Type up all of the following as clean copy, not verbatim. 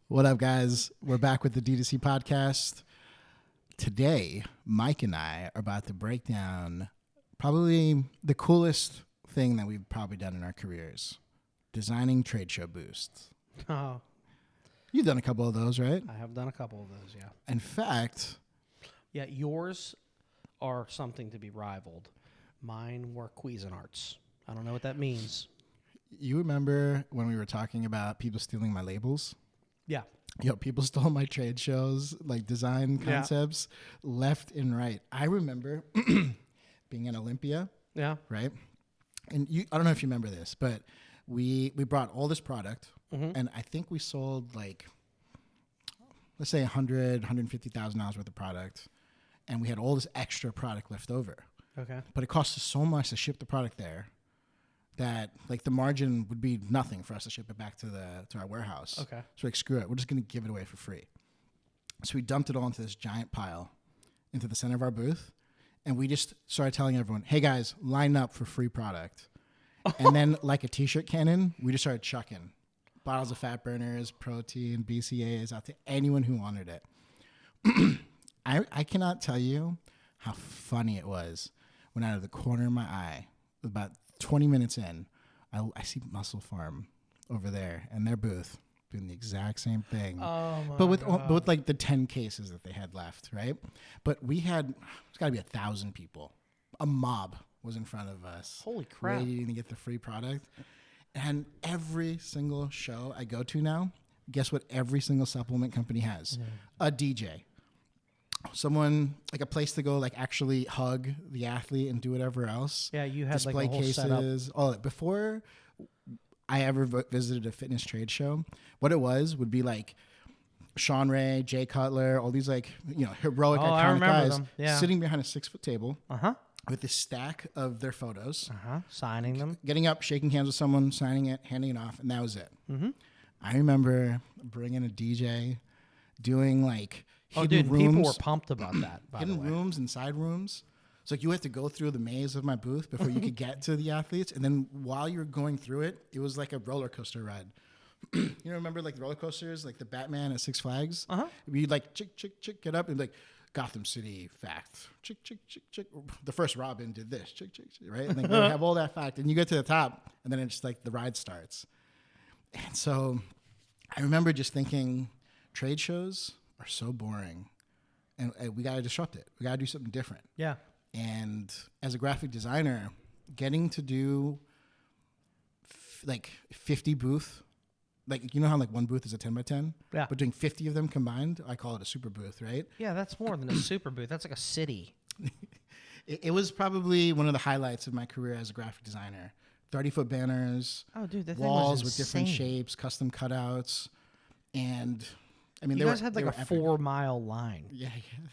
What up, guys? We're back with the DTC podcast. Today, Mike and I are about to break down probably the coolest thing that we've probably done in our careers, designing trade show booths. Oh, You've done a couple of those, right? I have done a couple of those, yeah. In fact, Yeah, yours are something to be rivaled. Mine were Cuisinarts. I don't know what that means. you remember when we were talking about people stealing my labels? Yeah. Yo, people stole my trade shows, like design concepts, left and right. I remember being in Olympia, Yeah. right? And I don't know if you remember this, but we brought all this product, and I think we sold like, let's say $150,000 worth of product, and we had all this extra product left over. Okay. But it cost us so much to ship the product there that like the margin would be nothing for us to ship it back to our warehouse. Okay. So like, screw it, we're just gonna give it away for free. So we dumped it all into this giant pile into the center of our booth, and we just started telling everyone, hey guys, line up for free product. And then like a t-shirt cannon, we just started chucking bottles of fat burners, protein, BCAAs out to anyone who wanted it. I cannot tell you how funny it was when out of the corner of my eye, about 20 minutes in, I see Muscle Farm over there and their booth doing the exact same thing. Oh my but with God. like the 10 cases that they had left, right? But we had, it's got to be 1,000 people. A mob was in front of us. Holy crap. Waiting to get the free product. And every single show I go to now, guess what every single supplement company has? A DJ. Someone, like a place to go, like actually hug the athlete and do whatever else. Yeah, you had Display like a whole cases, all that. Before I ever visited a fitness trade show, what it would be like Sean Ray, Jay Cutler, all these like, heroic, I iconic remember guys them. Yeah. sitting behind a 6-foot table Uh-huh. with this stack of their photos, Signing them. getting up, shaking hands with someone, signing it, handing it off, and that was it. I remember bringing a DJ, doing like hidden rooms. People were pumped about that, by the hidden way. rooms and side rooms. It's like you had to go through the maze of my booth before you could get to the athletes. And then while you were going through it, it was like a roller coaster ride. You remember like the roller coasters, like the Batman at Six Flags? You'd like, chick, chick, chick, get up and like, Gotham City fact. Chick, chick, chick, chick. The first Robin did this. Chick, chick, chick, right? And then you have all that fact. And you get to the top, and then it's like the ride starts. And so I remember just thinking, trade shows are so boring. And we got to disrupt it. We got to do something different. Yeah. And as a graphic designer, getting to do like 50 booth, like, you know how like one booth is a 10 by 10? Yeah. But doing 50 of them combined, I call it a super booth, right? Yeah, that's more than a super booth. That's like a city. It was probably one of the highlights of my career as a graphic designer. 30-foot banners, Oh, dude, that thing walls was with different insane. shapes, custom cutouts. And I mean, You they guys had they like a epic. 4-mile line. Yeah, yeah.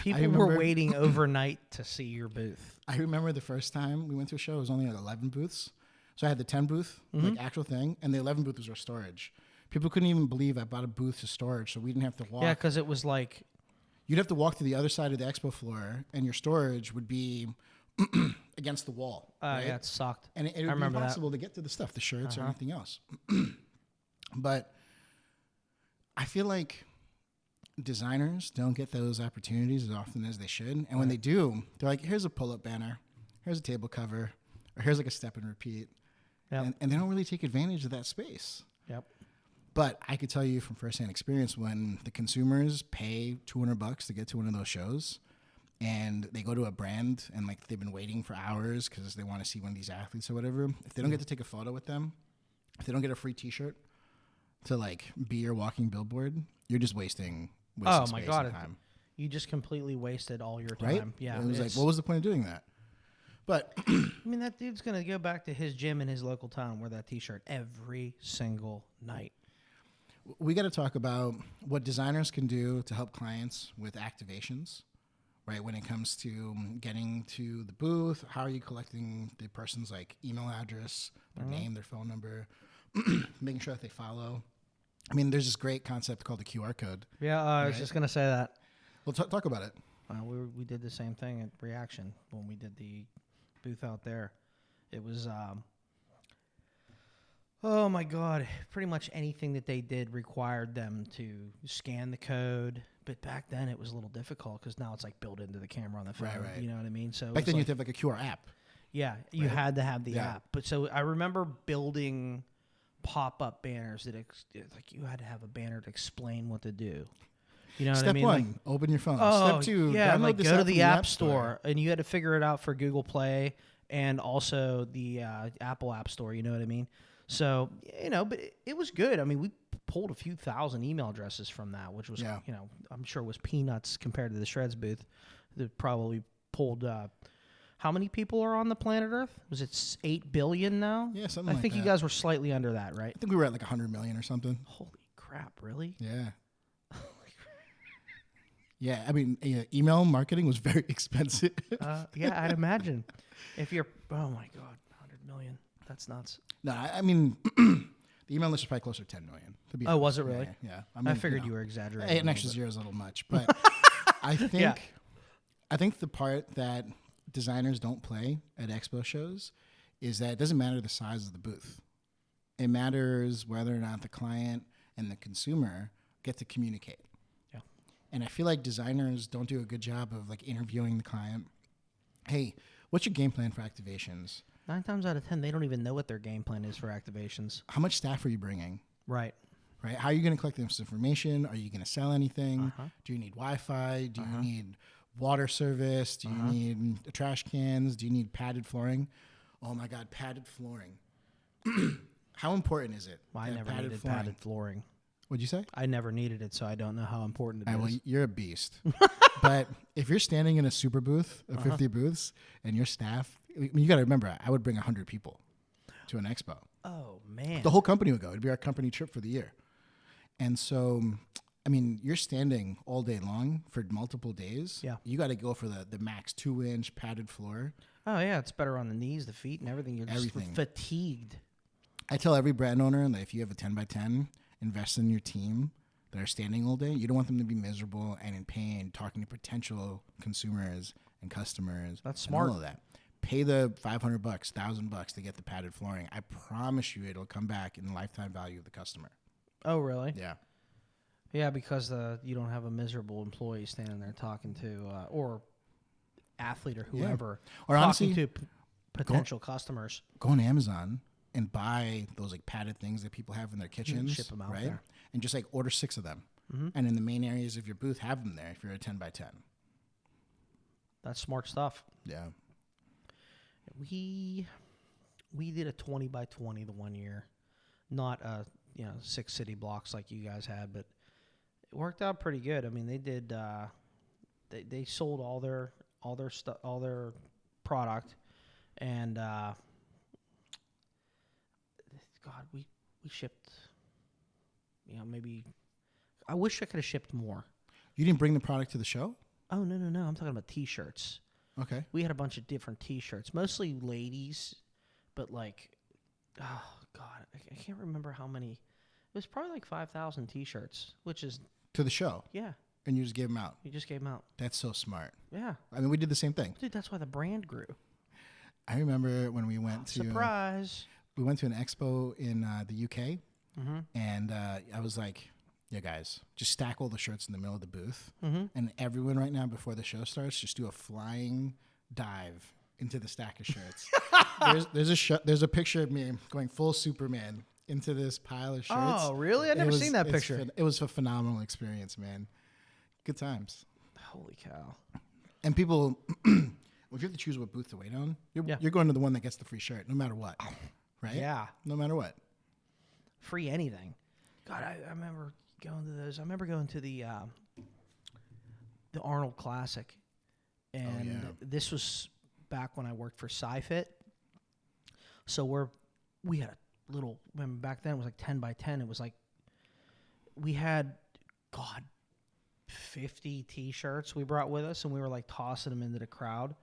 People remember- were waiting overnight to see your booth. I remember the first time we went to a show, it was only like 11 booths. So I had the 10 booth, like actual thing, and the 11 booth was our storage. People couldn't even believe I bought a booth to storage, so we didn't have to walk. Yeah, because it was like, You'd have to walk to the other side of the expo floor, and your storage would be against the wall. Right? yeah, it sucked. And it I would be remember that. impossible to get to the stuff, the shirts or anything else. But I feel like designers don't get those opportunities as often as they should. And when they do, they're like, here's a pull-up banner, here's a table cover, or here's like a step and repeat. Yep. And they don't really take advantage of that space. Yep. But I could tell you from firsthand experience, when the consumers pay $200 to get to one of those shows, and they go to a brand and like they've been waiting for hours because they want to see one of these athletes or whatever, if they don't get to take a photo with them, if they don't get a free T-shirt to like be your walking billboard, you're just wasting Oh space my God. and time. You just completely wasted all your time. Right? Yeah. It was like, what was the point of doing that? But I mean, that dude's going to go back to his gym in his local town and wear that T-shirt every single night. we got to talk about what designers can do to help clients with activations, right? When it comes to getting to the booth, how are you collecting the person's like email address, their name, their phone number, making sure that they follow. I mean, there's this great concept called the QR code. Yeah, I was just going to say that. Well, talk about it. We did the same thing at Reaction when we did the booth out there. It was Oh my God. Pretty much anything that they did required them to scan the code. But back then it was a little difficult because now it's like built into the camera on the phone. Right. You know what I mean? So Back then you had to have like a QR app. yeah, you right? had to have the Yeah. app. But so I remember building pop-up banners that like you had to have a banner to explain what to do. You know what I Step mean? one, Like, open your phone. oh, Step two, yeah, download like this go to app the from App Store, and you had to figure it out for Google Play and also the Apple App Store. You know what I mean? So but it was good. I mean, we pulled a few thousand email addresses from that, which was I'm sure was peanuts compared to the Shreds booth. That probably pulled. How many people are on the planet Earth? Was it 8 billion now? Yeah, something I like think that. you guys were slightly under that, right? I think we were at like 100 million or something. Holy crap! Really? Yeah. Yeah, I mean, email marketing was very expensive. Yeah, I'd imagine. If you're, oh my God, 100 million. That's nuts. No, I mean, the email list is probably closer to 10 million. To be honest. Was it really? Yeah. I figured you were exaggerating. An extra zero is a little much, but I think the part that designers don't play at expo shows is that it doesn't matter the size of the booth. It matters whether or not the client and the consumer get to communicate. Yeah. And I feel like designers don't do a good job of like interviewing the client. Hey, what's your game plan for activations? 9 times out of 10, they don't even know what their game plan is for activations. How much staff are you bringing? Right. Right? How are you going to collect this information? Are you going to sell anything? Do you need Wi-Fi? Do you need water service? Do you need trash cans? Do you need padded flooring? Oh my God, padded flooring. How important is it? Well, I never needed padded flooring. What'd you say? I never needed it, so I don't know how important it is. Well, you're a beast. But if you're standing in a super booth of 50 booths and your staff, you got to remember, I would bring 100 people to an expo. Oh, man. The whole company would go. It'd be our company trip for the year. And so, I mean, you're standing all day long for multiple days. Yeah. You got to go for the max 2-inch padded floor. Oh, yeah. It's better on the knees, the feet, and everything. You're just fatigued. I tell every brand owner that if you have a 10 by 10, invest in your team that are standing all day. You don't want them to be miserable and in pain, talking to potential consumers and customers. That's smart. And all of that. Pay the $500, $1,000 to get the padded flooring. I promise you, it'll come back in the lifetime value of the customer. Oh, really? Yeah. Yeah, because you don't have a miserable employee standing there talking to, or athlete or whoever, or talking honestly, to potential customers. Go on Amazon and buy those like padded things that people have in their kitchens. Ship them out right? there. And just like order 6 of them. And in the main areas of your booth, have them there if you're a 10 by 10. That's smart stuff. Yeah. We did a 20 by 20 the one year, not 6 city blocks like you guys had, but it worked out pretty good. I mean, they did. They sold all their product, and God, we shipped. Maybe I wish I could have shipped more. You didn't bring the product to the show? Oh no! I'm talking about T-shirts. Okay. We had a bunch of different T-shirts, mostly ladies, but like, oh God, I can't remember how many. It was probably like 5,000 T-shirts, which is To the show? yeah. And you just gave them out? You just gave them out. That's so smart. Yeah, I mean, we did the same thing. dude, that's why the brand grew. I remember when we went to Surprise. We went to an expo in the UK, and I was like, "Yeah, guys, just stack all the shirts in the middle of the booth, and everyone right now before the show starts, just do a flying dive into the stack of shirts." There's a picture of me going full Superman into this pile of shirts. Oh, really? I've never seen that picture. It was a phenomenal experience, man. Good times. Holy cow. And people, if you have to choose what booth to wait on, you're going to the one that gets the free shirt, no matter what, right? Yeah. No matter what. Free anything. God, I remember going to those. I remember going to the Arnold Classic, and this was back when I worked for SciFit. So we had a little. Remember back then it was like 10 by 10. It was like we had 50 T-shirts we brought with us, and we were like tossing them into the crowd.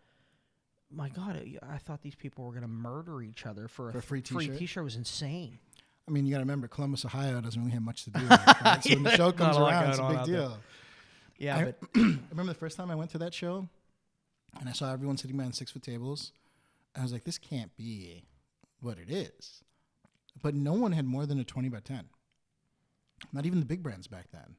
My God, I thought these people were going to murder each other for a free T-shirt. Free T-shirt was insane. I mean, you got to remember, Columbus, Ohio doesn't really have much to do with it. Right? So when the show comes around, it's a big deal. There. Yeah, but I remember the first time I went to that show, and I saw everyone sitting behind 6-foot tables. I was like, this can't be what it is. but no one had more than a 20 by 10. Not even the big brands back then.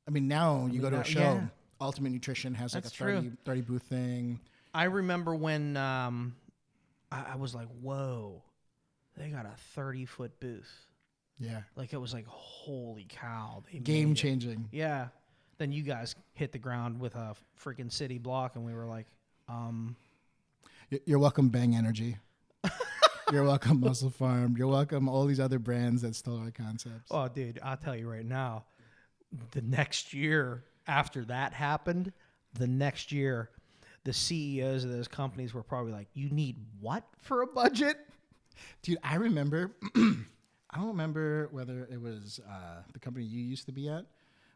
I mean, now you go to a show, yeah. Ultimate Nutrition has like That's a 30 booth thing. I remember when I was like, whoa, they got a 30-foot booth. Yeah. Like, it was like, holy cow. Game changing. Yeah. Then you guys hit the ground with a freaking city block, and we were like, You're welcome, Bang Energy. You're welcome, Muscle Farm. You're welcome, all these other brands that stole our concepts. oh, dude, I'll tell you right now, the next year after that happened, the CEOs of those companies were probably like, you need what for a budget? Dude, I remember, I don't remember whether it was the company you used to be at,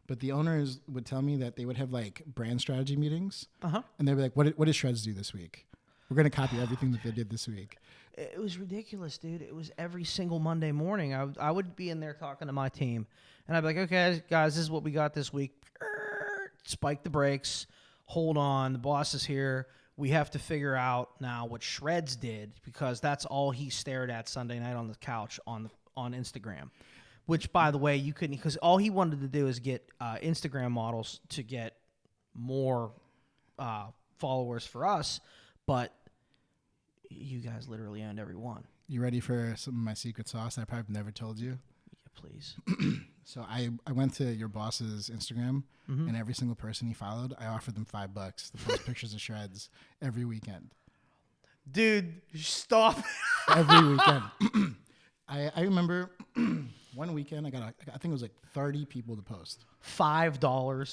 but the owners would tell me that they would have like brand strategy meetings. And they'd be like, what did Shreds do this week? We're going to copy everything that they did this week. It was ridiculous, dude. It was every single Monday morning. I would be in there talking to my team, and I'd be like, okay, guys, this is what we got this week. Spike the brakes. Hold on. The boss is here. We have to figure out now what Shreds did, because that's all he stared at Sunday night on the couch on Instagram. Which, by the way, you couldn't, because all he wanted to do is get Instagram models to get more followers for us, but you guys literally owned every one. You ready for some of my secret sauce I probably never told you? Yeah, please. So I went to your boss's Instagram, and every single person he followed, I offered them $5 to post pictures of Shreds every weekend. Dude, stop. Every weekend. I remember one weekend I think it was like 30 people to post. $5. $5.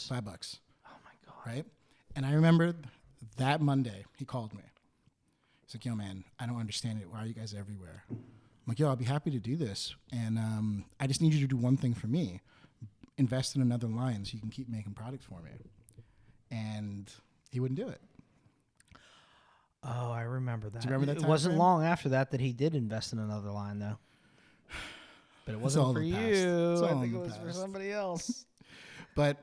Oh my God. Right? And I remember that Monday he called me. He's like, yo, man, I don't understand it. Why are you guys everywhere? I'm like, yo, I'll be happy to do this. And I just need you to do one thing for me. Invest in another line so you can keep making product for me. And he wouldn't do it. Oh, I remember that. Do you remember that It time wasn't frame? long after that he did invest in another line, though. But it wasn't all for in the past. you. It's all I in think the it was for past. somebody else. But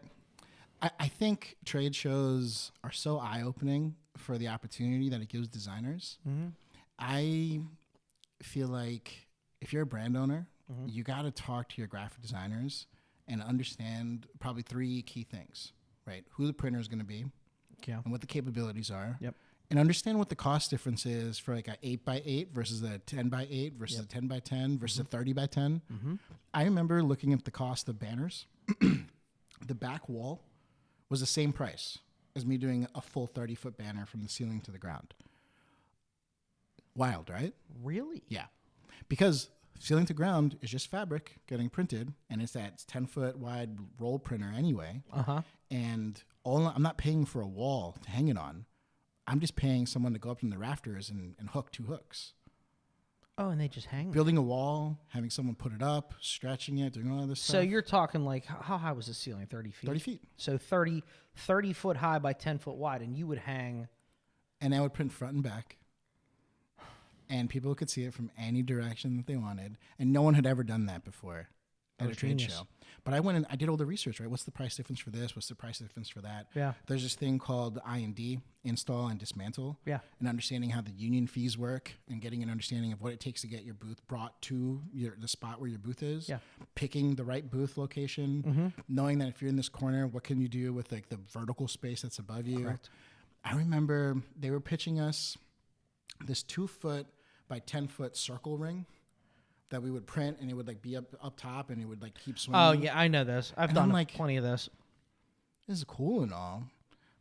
I think trade shows are so eye-opening for the opportunity that it gives designers. I feel like if you're a brand owner, you got to talk to your graphic designers and understand probably 3 key things, right? Who the printer is going to be, Yeah. and what the capabilities are. Yep. And understand what the cost difference is for like a 8x8 versus a 10x8 versus a 10x10 versus a 30x10. I remember looking at the cost of banners. The back wall was the same price as me doing a full 30-foot banner from the ceiling to the ground. Wild, right? Really? Yeah. Because ceiling to ground is just fabric getting printed, and it's that 10-foot wide roll printer anyway. And I'm not paying for a wall to hang it on. I'm just paying someone to go up in the rafters and hook 2 hooks. Oh, and they just hang. Building a wall, having someone put it up, stretching it, doing all this stuff. So you're talking like, how high was the ceiling? 30 feet? 30 feet. So 30 foot high by 10 foot wide, and you would hang. And I would print front and back. And people could see it from any direction that they wanted. And no one had ever done that before at a trade show. But I went and I did all the research, right? What's the price difference for this? What's the price difference for that? Yeah. There's this thing called I&D, install and dismantle. Yeah. And understanding how the union fees work and getting an understanding of what it takes to get your booth brought to the spot where your booth is. Yeah. Picking the right booth location. Knowing that if you're in this corner, what can you do with like the vertical space that's above you? Correct. I remember they were pitching us this 2-foot by 10-foot circle ring that we would print, and it would like be up top, and it would like keep swinging. Oh yeah, I know this. I've done like, plenty of this. This is cool and all,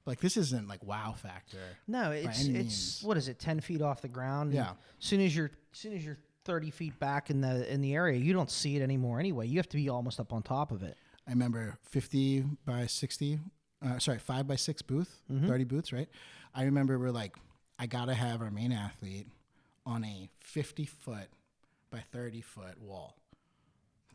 but like this isn't like wow factor. No, it's what is it? 10 feet off the ground. Yeah. Soon as you're 30 feet back in the area, you don't see it anymore anyway. You have to be almost up on top of it. I remember 50 by 60, 5 by 6 booth, 30 booths, right? I remember we're like, I gotta have our main athlete on a 50-foot by 30-foot wall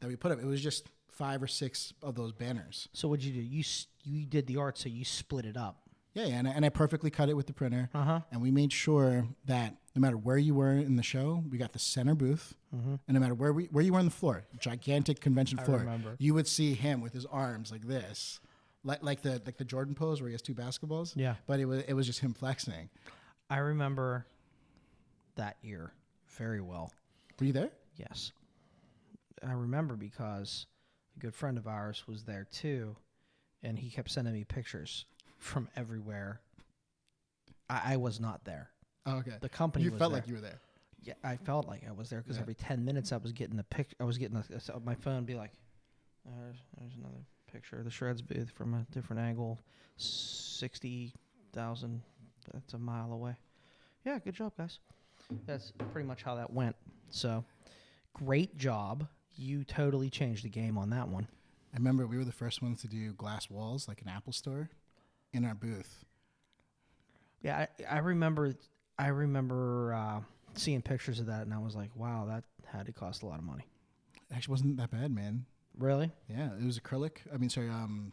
that we put up. It was just 5 or 6 of those banners. So what'd you do? You did the art, so you split it up. Yeah, and I perfectly cut it with the printer. And we made sure that no matter where you were in the show, we got the center booth. And no matter where you were on the floor, gigantic convention floor, remember. you would see him with his arms like this, like the Jordan pose where he has 2 basketballs. Yeah. But it was just him flexing. I remember that year very well. Were you there? Yes. I remember because a good friend of ours was there too, and he kept sending me pictures from everywhere. I was not there. Oh, okay. The company You was felt there. like you were there. Yeah, I felt like I was there because Yeah. every 10 minutes I was getting my phone would be like, there's another picture of the Shreds booth from a different angle, 60,000, that's a mile away. Yeah, good job, guys. That's pretty much how that went. So, great job. You totally changed the game on that one. I remember we were the first ones to do glass walls, like an Apple store, in our booth. Yeah, I remember seeing pictures of that, and I was like, wow, that had to cost a lot of money. It actually wasn't that bad, man. Really? Yeah, it was acrylic.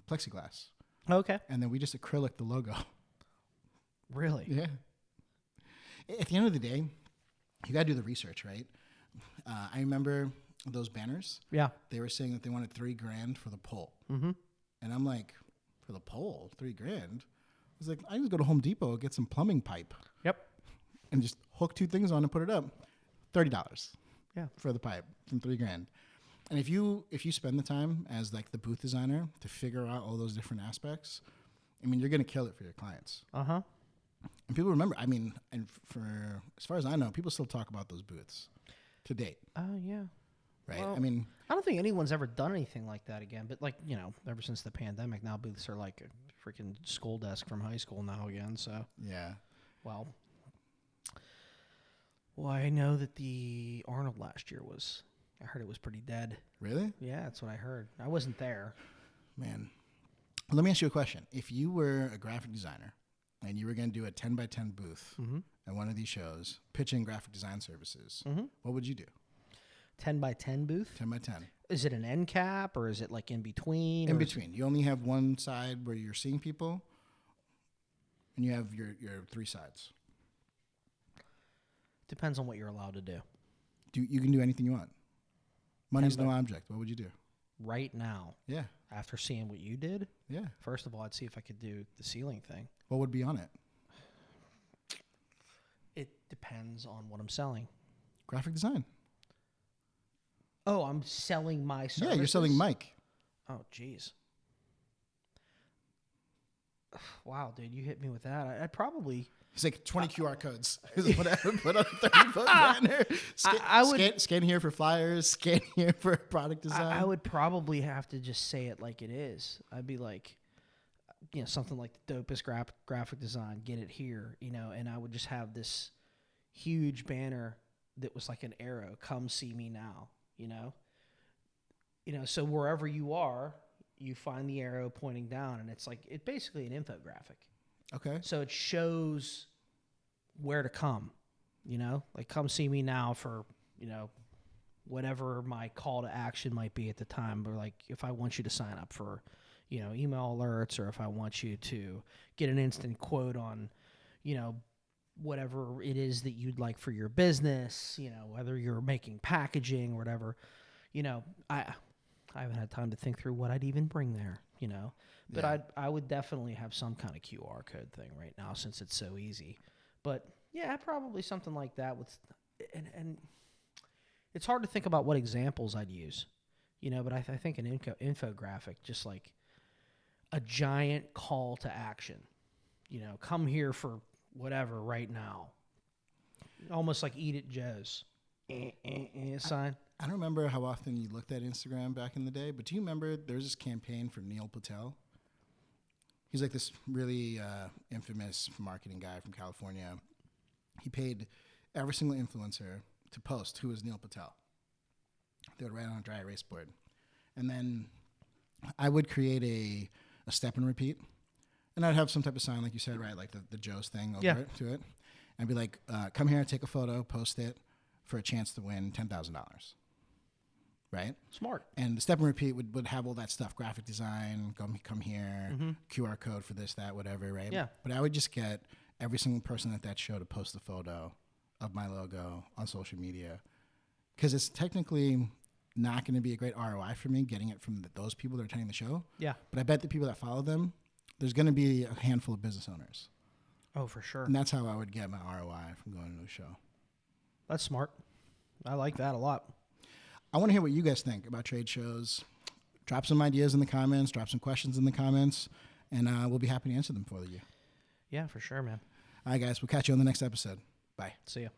Plexiglass. Okay. And then we just acrylic the logo. Really? Yeah. At the end of the day, you got to do the research, right? I remember those banners. Yeah. They were saying that they wanted $3,000 for the pole. Mm-hmm. And I'm like, for the pole, $3,000? I was like, I just go to Home Depot, get some plumbing pipe. Yep. And just hook 2 things on and put it up. $30. Yeah. For the pipe from $3,000. And if you spend the time as like the booth designer to figure out all those different aspects, I mean, you're going to kill it for your clients. Uh-huh. And people remember, I mean, and for as far as I know, people still talk about those booths to date. Oh, yeah. Right? Well, I mean, I don't think anyone's ever done anything like that again. But, like, you know, ever since the pandemic, now booths are like a freaking school desk from high school now again. So, yeah. well, I know that the Arnold last year I heard it was pretty dead. Really? Yeah, that's what I heard. I wasn't there. Man. Let me ask you a question. If you were a graphic designer and you were going to do a 10 by 10 booth at one of these shows, pitching graphic design services, what would you do? 10 by 10 booth? 10 by 10. Is it an end cap or is it like in between? In between. You only have one side where you're seeing people and you have your 3 sides. Depends on what you're allowed to do. You can do anything you want. Money's no object. What would you do? Right now, Yeah. after seeing what you did, Yeah. first of all, I'd see if I could do the ceiling thing. What would be on it? It depends on what I'm selling. Graphic design. Oh, I'm selling my services? Yeah, you're selling Mike. Oh, jeez. Wow, dude, you hit me with that. I'd probably... It's like 20 QR codes. Is what I would put on a 30-foot banner. Scan here for flyers. Scan here for product design. I would probably have to just say it like it is. I'd be like, you know, something like the dopest graphic design, get it here, you know, and I would just have this huge banner that was like an arrow, come see me now, you know? You know, so wherever you are, you find the arrow pointing down, and it's basically an infographic. Okay. So it shows where to come, you know, like come see me now for, you know, whatever my call to action might be at the time. But like if I want you to sign up for, you know, email alerts, or if I want you to get an instant quote on, you know, whatever it is that you'd like for your business, you know, whether you're making packaging or whatever, you know, I haven't had time to think through what I'd even bring there, you know. But Yeah. I would definitely have some kind of QR code thing right now since it's so easy. But yeah, probably something like that. And it's hard to think about what examples I'd use, you know. But I think an infographic, just like a giant call to action, you know, come here for whatever right now, almost like Eat at Joe's sign. I don't remember how often you looked at Instagram back in the day, but do you remember there was this campaign for Neil Patel? He's like this really infamous marketing guy from California. He paid every single influencer to post who was Neil Patel. They would write on a dry erase board. And then I would create a step and repeat. And I'd have some type of sign, like you said, right? Like the Joe's thing over it, to it. And I'd be like, come here, take a photo, post it for a chance to win $10,000. Right? Smart. And the step and repeat would have all that stuff, graphic design, come here, QR code for this, that, whatever, right? Yeah. But I would just get every single person at that show to post a photo of my logo on social media, because it's technically not going to be a great ROI for me getting it from those people that are attending the show. Yeah. But I bet the people that follow them, there's going to be a handful of business owners. Oh, for sure. And that's how I would get my ROI from going to a show. That's smart. I like that a lot. I want to hear what you guys think about trade shows. Drop some ideas in the comments. Drop some questions in the comments, and we'll be happy to answer them for you. Yeah, for sure, man. All right, guys. We'll catch you on the next episode. Bye. See ya.